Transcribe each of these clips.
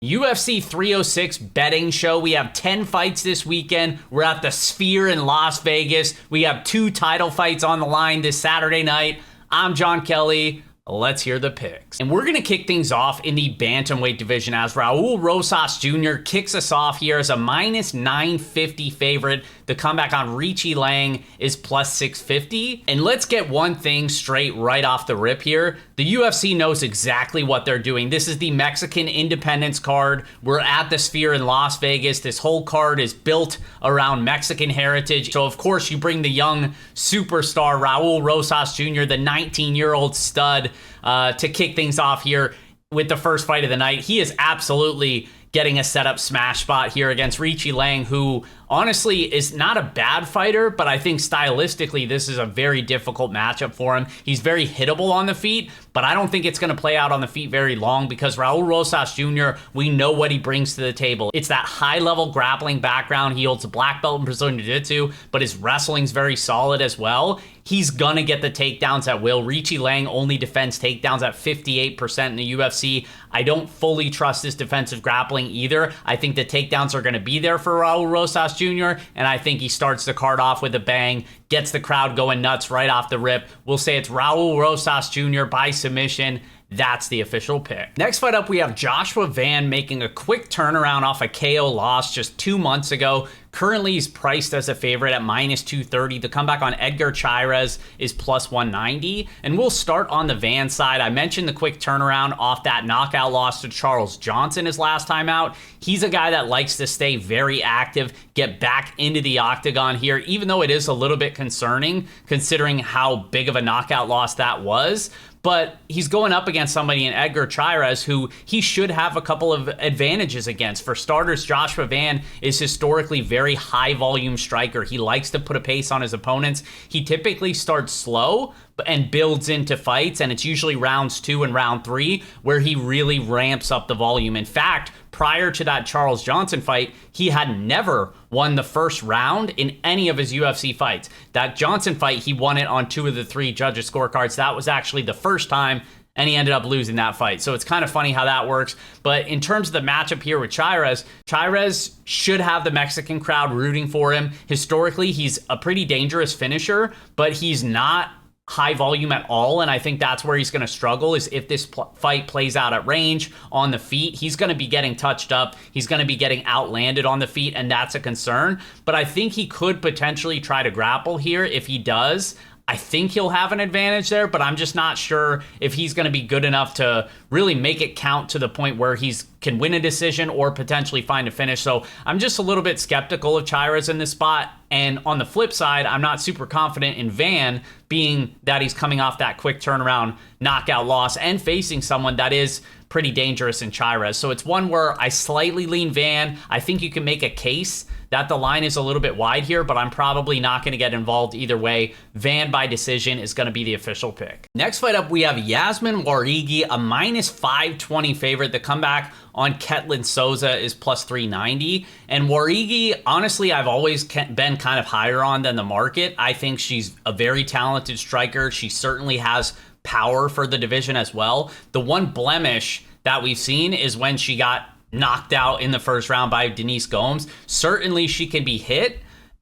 UFC 306 betting show. We have 10 fights this weekend. We're at the Sphere in Las Vegas. We have 2 title fights on the line this Saturday night. I'm Jon Kelly. Let's hear the picks. And we're going to kick things off in the bantamweight division as Raul Rosas Jr. kicks us off here as a minus 950 favorite. The comeback on Qileng is plus 650. And let's get one thing straight right off the rip here. The UFC knows exactly what they're doing. This is the Mexican Independence card. We're at the Sphere in Las Vegas. This whole card is built around Mexican heritage. So of course you bring the young superstar Raul Rosas Jr., the 19-year-old stud, to kick things off here with the first fight of the night. He is absolutely getting a setup smash spot here against Qileng, who honestly is not a bad fighter, but I think stylistically this is a very difficult matchup for him. He's very hittable on the feet, but I don't think it's going to play out on the feet very long because Raul Rosas Jr., we know what he brings to the table. It's that high-level grappling background. He holds a black belt in Brazilian Jiu-Jitsu, but his wrestling's very solid as well. He's going to get the takedowns at will. Qileng only defends takedowns at 58% in the UFC. I don't fully trust his defensive grappling either. I think the takedowns are going to be there for Raul Rosas Jr., and I think he starts the card off with a bang, gets the crowd going nuts right off the rip. We'll say it's Raul Rosas Jr. by submission. That's the official pick. Next fight up, we have Joshua Van making a quick turnaround off a KO loss just 2 months ago. Currently, he's priced as a favorite at minus 230. The comeback on Edgar Chairez is plus 190. And we'll start on the Van side. I mentioned the quick turnaround off that knockout loss to Charles Johnson his last time out. He's a guy that likes to stay very active, get back into the octagon here, even though it is a little bit concerning considering how big of a knockout loss that was. But he's going up against somebody in Edgar Chairez who he should have a couple of advantages against. For starters, Joshua Van is historically very high volume striker. He likes to put a pace on his opponents. He typically starts slow and builds into fights, and it's usually rounds 2 and round 3 where he really ramps up the volume. In fact, prior to that Charles Johnson fight, he had never won the first round in any of his UFC fights. That Johnson fight, he won it on 2 of the 3 judges' scorecards. That was actually the first time, and he ended up losing that fight. So it's kind of funny how that works. But in terms of the matchup here with Chairez, Chairez should have the Mexican crowd rooting for him. Historically, he's a pretty dangerous finisher, but he's not high volume at all, and I think that's where he's going to struggle is if this fight plays out at range on the feet. He's going to be getting touched up, he's going to be getting outlanded on the feet, and that's a concern. But I think he could potentially try to grapple here. If he does, I think he'll have an advantage there, but I'm just not sure if he's going to be good enough to really make it count to the point where he's can win a decision or potentially find a finish. So I'm just a little bit skeptical of Chairez in this spot. And on the flip side, I'm not super confident in Van, being that he's coming off that quick turnaround knockout loss and facing someone that is pretty dangerous in Chairez. So it's one where I slightly lean Van. I think you can make a case that the line is a little bit wide here, but I'm probably not going to get involved either way. Van by decision is going to be the official pick. Next fight up, we have Yasmin Woragi, a minus 520 favorite. The comeback on Qileng Souza is plus 390. And Woragi, honestly, I've always been kind of higher on than the market. I think she's a very talented striker. She certainly has power for the division as well. The one blemish that we've seen is when she got knocked out in the first round by Denise Gomes. Certainly she can be hit,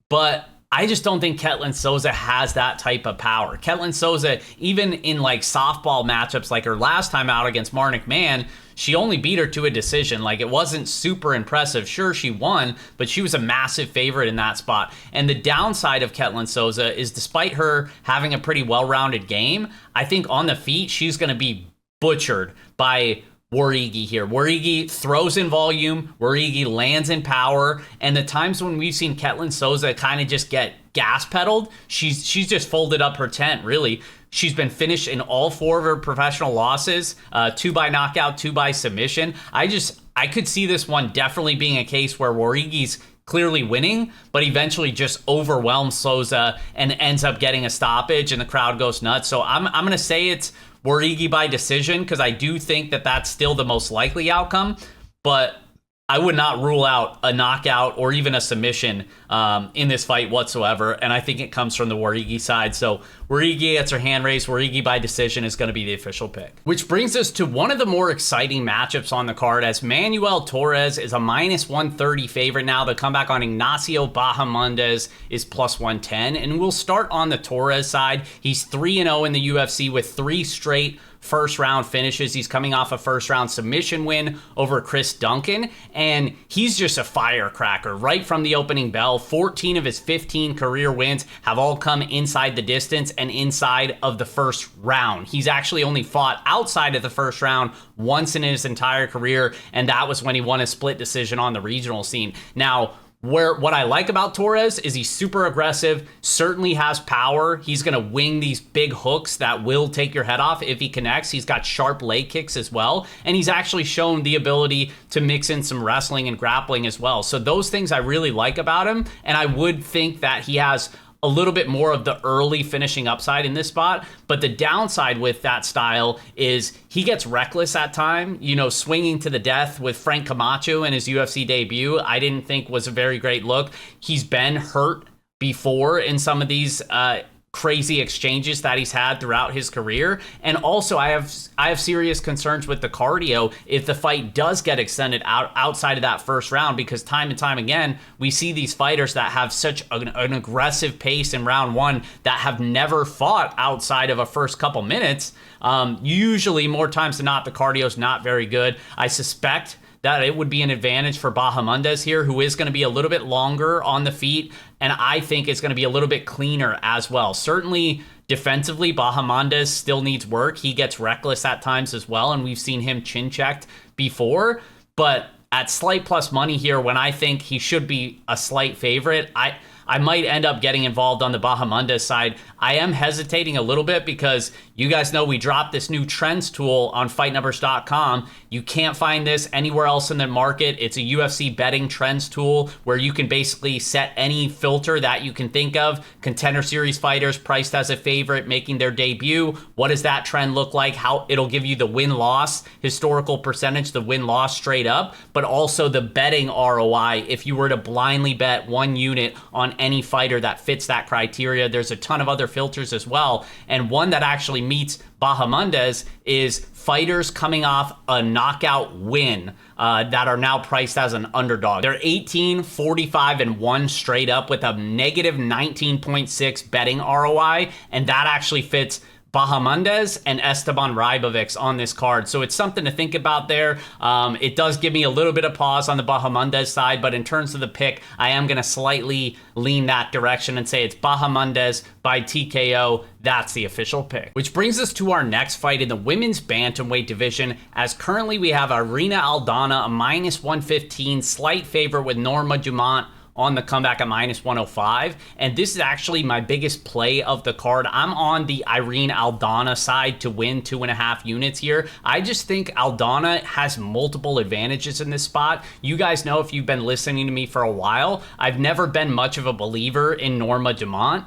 but I just don't think Qileng Souza has that type of power. Qileng Souza, even in like softball matchups like her last time out against Mar McMahon, she only beat her to a decision. Like, it wasn't super impressive. Sure, she won, but she was a massive favorite in that spot. And the downside of Qileng Souza is despite her having a pretty well-rounded game, I think on the feet, she's going to be butchered by Woragi here. Woragi throws in volume, Woragi lands in power, and the times when we've seen Qileng Souza kind of just get gas pedaled, she's just folded up her tent, really. She's been finished in all 4 of her professional losses, 2 by knockout, 2 by submission. I could see this one definitely being a case where Waragi's clearly winning, but eventually just overwhelms Souza and ends up getting a stoppage and the crowd goes nuts. So I'm going to say it's Woragi by decision because I do think that that's still the most likely outcome, but I would not rule out a knockout or even a submission in this fight whatsoever, and I think it comes from the Woragi side. So Woragi gets her hand raised. Woragi by decision is going to be the official pick. Which brings us to one of the more exciting matchups on the card, as Manuel Torres is a minus 130 favorite now. The comeback on Ignacio Bahamondes is plus 110, and we'll start on the Torres side. He's 3-0 in the UFC with 3 straight first round finishes. He's coming off a first round submission win over Chris Duncan, and he's just a firecracker right from the opening bell. 14 of his 15 career wins have all come inside the distance and inside of the first round. He's actually only fought outside of the first round once in his entire career, and that was when he won a split decision on the regional scene. Now, what I like about Torres is he's super aggressive, certainly has power. He's going to wing these big hooks that will take your head off if he connects. He's got sharp leg kicks as well, and he's actually shown the ability to mix in some wrestling and grappling as well. So those things I really like about him, and I would think that he has a little bit more of the early finishing upside in this spot. But the downside with that style is he gets reckless at time, swinging to the death with Frank Camacho in his UFC debut. I didn't think was a very great look. He's been hurt before in some of these crazy exchanges that he's had throughout his career. And also I have serious concerns with the cardio if the fight does get extended outside of that first round, because time and time again we see these fighters that have such an aggressive pace in round one that have never fought outside of a first couple minutes. Usually, more times than not, the cardio is not very good. I suspect that it would be an advantage for Bahamondes here, who is going to be a little bit longer on the feet, and I think it's going to be a little bit cleaner as well. Certainly defensively, Bahamondes still needs work. He gets reckless at times as well, and we've seen him chin-checked before, but at slight plus money here, when I think he should be a slight favorite, I might end up getting involved on the Bahamondes side. I am hesitating a little bit because you guys know we dropped this new trends tool on fightnumbers.com. You can't find this anywhere else in the market. It's a UFC betting trends tool where you can basically set any filter that you can think of. Contender series fighters priced as a favorite making their debut. What does that trend look like? How it'll give you the win-loss historical percentage, the win-loss straight up, but also the betting ROI if you were to blindly bet one unit on any fighter that fits that criteria. There's a ton of other filters as well, and one that actually meets Bahamondes is fighters coming off a knockout win that are now priced as an underdog. They're 18, 45, and 1 straight up with a negative 19.6 betting ROI, and that actually fits Bahamondes and Esteban Ribovics on this card. So it's something to think about there. It does give me a little bit of pause on the Bahamondes side, but in terms of the pick, I am going to slightly lean that direction and say it's Bahamondes by TKO. That's the official pick. Which brings us to our next fight in the women's bantamweight division, as currently we have Irina Aldana, a minus 115, slight favorite with Norma Dumont on the comeback at minus 105, and this is actually my biggest play of the card. I'm on the Irene Aldana side to win 2.5 units here. I just think Aldana has multiple advantages in this spot. You guys know, if you've been listening to me for a while, I've never been much of a believer in Norma Dumont,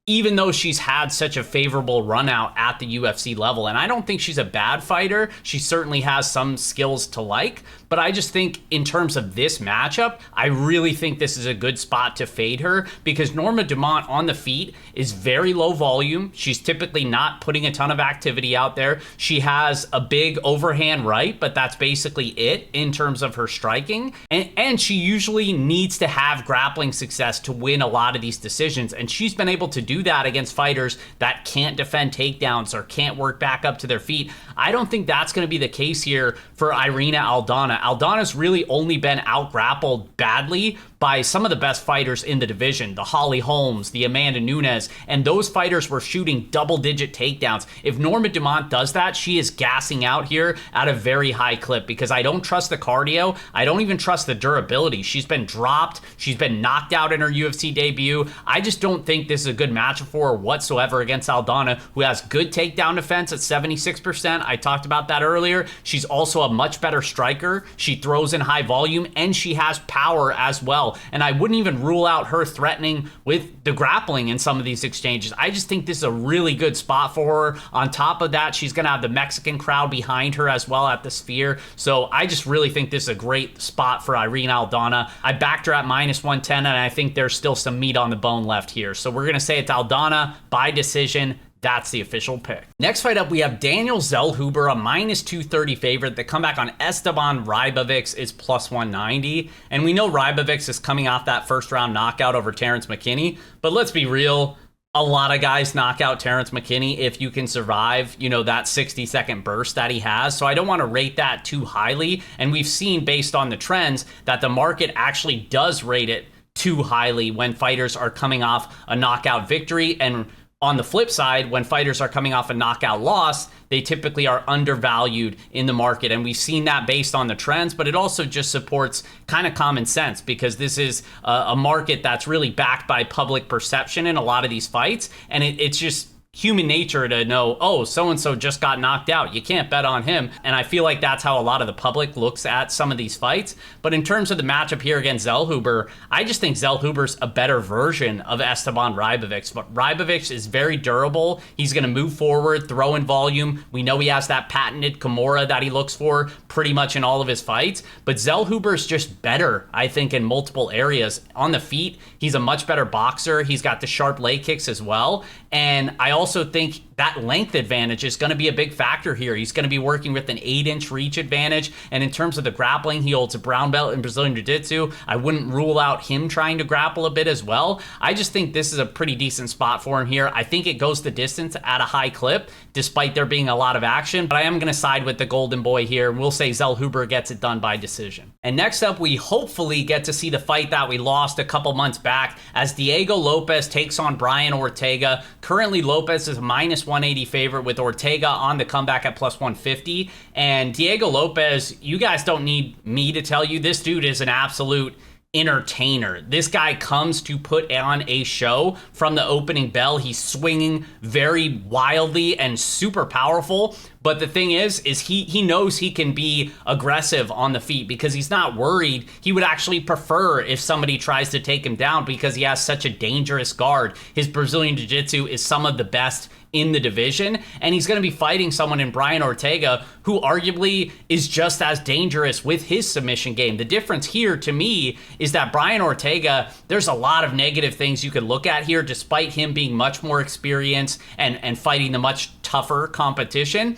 even though she's had such a favorable run out at the UFC level. And I don't think she's a bad fighter. She certainly has some skills to like, but I just think in terms of this matchup, I really think this is a good spot to fade her, because Norma Dumont on the feet is very low volume. She's typically not putting a ton of activity out there. She has a big overhand right, but that's basically it in terms of her striking. And she usually needs to have grappling success to win a lot of these decisions. And she's been able to do that against fighters that can't defend takedowns or can't work back up to their feet. I don't think that's going to be the case here for Irina Aldana. Aldana's really only been out-grappled badly by some of the best fighters in the division, the Holly Holmes, the Amanda Nunes, and those fighters were shooting double-digit takedowns. If Norma Dumont does that, she is gassing out here at a very high clip, because I don't trust the cardio. I don't even trust the durability. She's been dropped. She's been knocked out in her UFC debut. I just don't think this is a good matchup for her whatsoever against Aldana, who has good takedown defense at 76%. I talked about that earlier. She's also a much better striker. She throws in high volume, and she has power as well. well. And I wouldn't even rule out her threatening with the grappling in some of these exchanges. I just think this is a really good spot for her. On top of that, she's going to have the Mexican crowd behind her as well at the Sphere. So I just really think this is a great spot for Irene Aldana. I backed her at -110, and I think there's still some meat on the bone left here. So we're going to say it's Aldana by decision. That's the official pick. Next fight up, we have Daniel Zellhuber, a -230 favorite. The comeback on Esteban Ribovics is +190. And we know Ribovics is coming off that first round knockout over Terrence McKinney. But let's be real, a lot of guys knock out Terrence McKinney if you can survive, that 60-second burst that he has. So I don't want to rate that too highly. And we've seen based on the trends that the market actually does rate it too highly when fighters are coming off a knockout victory. And on the flip side, when fighters are coming off a knockout loss, they typically are undervalued in the market. And we've seen that based on the trends, but it also just supports kind of common sense because this is a market that's really backed by public perception in a lot of these fights. And it's just human nature to know, oh, so-and-so just got knocked out. You can't bet on him. And I feel like that's how a lot of the public looks at some of these fights. But in terms of the matchup here against Zellhuber, I just think Zellhuber's a better version of Esteban Ribovics. But Ribovics is very durable. He's going to move forward, throw in volume. We know he has that patented Kimura that he looks for pretty much in all of his fights. But Zellhuber's just better, I think, in multiple areas. On the feet, he's a much better boxer. He's got the sharp leg kicks as well. And I also think that length advantage is going to be a big factor here. He's going to be working with an 8-inch reach advantage. And in terms of the grappling, he holds a brown belt in Brazilian Jiu-Jitsu. I wouldn't rule out him trying to grapple a bit as well. I just think this is a pretty decent spot for him here. I think it goes the distance at a high clip, despite there being a lot of action. But I am going to side with the golden boy here. We'll say Zellhuber gets it done by decision. And next up, we hopefully get to see the fight that we lost a couple months back as Diego Lopez takes on Brian Ortega. Currently, Lopez is a -180 favorite with Ortega on the comeback at +150. And Diego Lopez, you guys don't need me to tell you, this dude is an absolute entertainer. This guy comes to put on a show from the opening bell. He's swinging very wildly and super powerful. But the thing is he knows he can be aggressive on the feet because he's not worried. He would actually prefer if somebody tries to take him down because he has such a dangerous guard. His Brazilian Jiu-Jitsu is some of the best in the division, and he's going to be fighting someone in Brian Ortega who arguably is just as dangerous with his submission game. The difference here to me is that Brian Ortega, there's a lot of negative things you could look at here despite him being much more experienced and fighting the much tougher competition.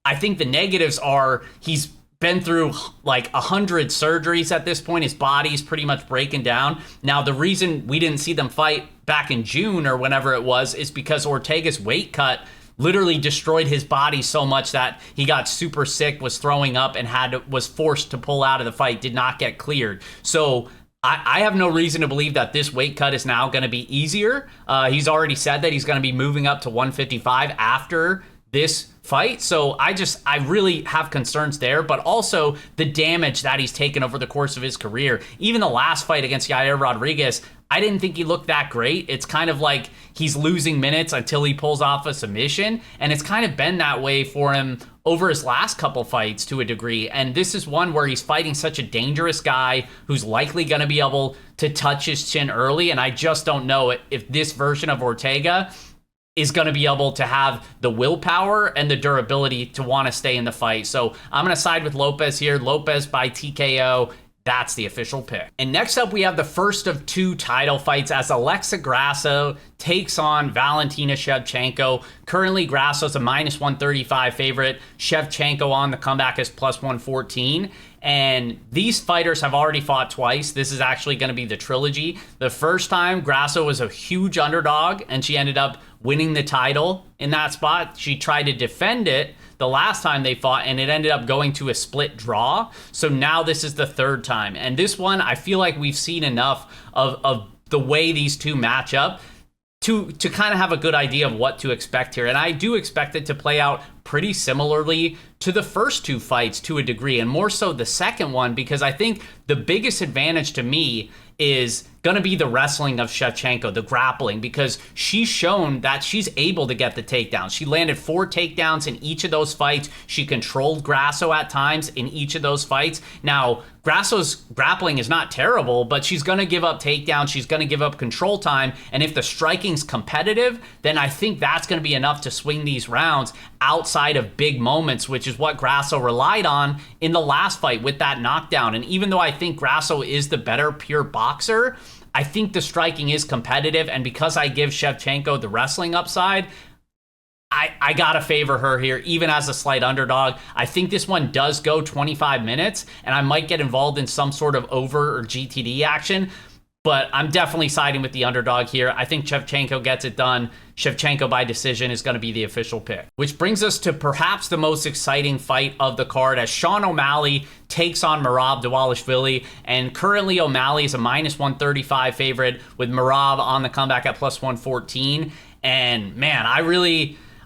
I think the negatives are he's been through like 100 surgeries at this point. His body's pretty much breaking down. Now, the reason we didn't see them fight back in June or whenever it was is because Ortega's weight cut literally destroyed his body so much that he got super sick, was throwing up, and was forced to pull out of the fight, did not get cleared. So I have no reason to believe that this weight cut is now going to be easier. He's already said that he's going to be moving up to 155 after this fight. So I really have concerns there, but also the damage that he's taken over the course of his career. Even the last fight against Yair Rodriguez, I didn't think he looked that great. It's kind of like he's losing minutes until he pulls off a submission, and it's kind of been that way for him over his last couple fights to a degree. And this is one where he's fighting such a dangerous guy who's likely going to be able to touch his chin early, and I just don't know if this version of Ortega is going to be able to have the willpower and the durability to want to stay in the fight. So I'm going to side with Lopez here. Lopez by TKO. That's the official pick. And next up, we have the first of two title fights as Alexa Grasso takes on Valentina Shevchenko. Currently, Grasso's a -135 favorite. Shevchenko on the comeback is +114. And these fighters have already fought twice. This is actually going to be the trilogy. The first time, Grasso was a huge underdog, and she ended up winning the title in that spot. She tried to defend it the last time they fought, and it ended up going to a split draw. So now this is the third time. And this one, I feel like we've seen enough of the way these two match up to kind of have a good idea of what to expect here. And I do expect it to play out pretty similarly to the first two fights to a degree, and more so the second one, because I think the biggest advantage to me is going to be the wrestling of Shevchenko, the grappling, because she's shown that she's able to get the takedowns. She landed 4 takedowns in each of those fights. She controlled Grasso at times in each of those fights. Now, Grasso's grappling is not terrible, but she's going to give up takedowns. She's going to give up control time. And if the striking's competitive, then I think that's going to be enough to swing these rounds outside of big moments, which is what Grasso relied on in the last fight with that knockdown. And even though I think Grasso is the better pure boxer, I think the striking is competitive, and because I give Shevchenko the wrestling upside, I gotta favor her here, even as a slight underdog. I think this one does go 25 minutes, and I might get involved in some sort of over or GTD action, but I'm definitely siding with the underdog here. I think Shevchenko gets it done. Shevchenko by decision is going to be the official pick. Which brings us to perhaps the most exciting fight of the card, as Sean O'Malley takes on Merab Dvalishvili. And currently O'Malley is a minus 135 favorite, with Merab on the comeback at plus 114. And man,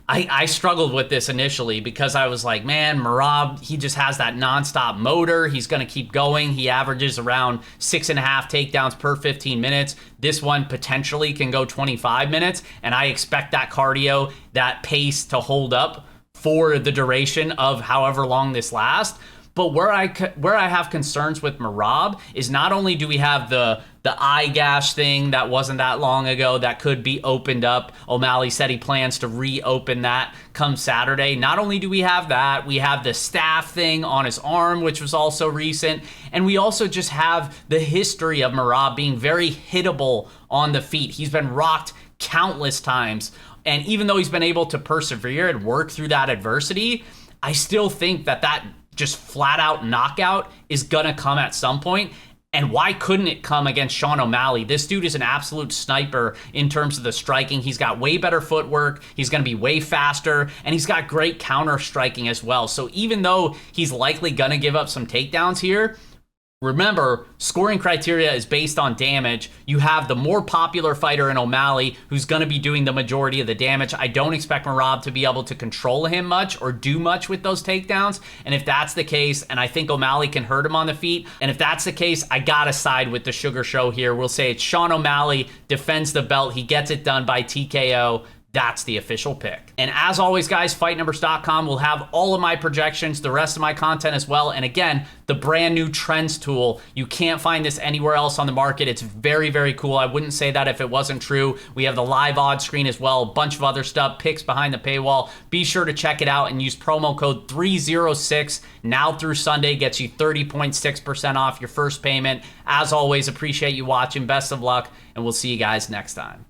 I struggled with this initially because I was like, man, Merab, he just has that nonstop motor. He's going to keep going. He averages around 6.5 takedowns per 15 minutes. This one potentially can go 25 minutes, and I expect that cardio, that pace to hold up for the duration of however long this lasts. But where I have concerns with Merab is not only do we have the eye gash thing that wasn't that long ago that could be opened up. O'Malley said he plans to reopen that come Saturday. Not only do we have that, we have the staph thing on his arm, which was also recent. And we also just have the history of Merab being very hittable on the feet. He's been rocked countless times. And even though he's been able to persevere and work through that adversity, I still think that just flat out knockout is gonna come at some point. And why couldn't it come against Sean O'Malley? This dude is an absolute sniper in terms of the striking. He's got way better footwork. He's going to be way faster, and he's got great counter striking as well. So even though he's likely going to give up some takedowns here, remember, scoring criteria is based on damage. You have the more popular fighter in O'Malley who's going to be doing the majority of the damage. I don't expect Merab to be able to control him much or do much with those takedowns. And if that's the case, and I think O'Malley can hurt him on the feet, and if that's the case, I got to side with the Sugar Show here. We'll say it's Sean O'Malley defends the belt. He gets it done by TKO. That's the official pick. And as always, guys, fightnumbers.com will have all of my projections, the rest of my content as well. And again, the brand new trends tool. You can't find this anywhere else on the market. It's very, very cool. I wouldn't say that if it wasn't true. We have the live odds screen as well, a bunch of other stuff, picks behind the paywall. Be sure to check it out and use promo code 306 now through Sunday. Gets you 30.6% off your first payment. As always, appreciate you watching. Best of luck, and we'll see you guys next time.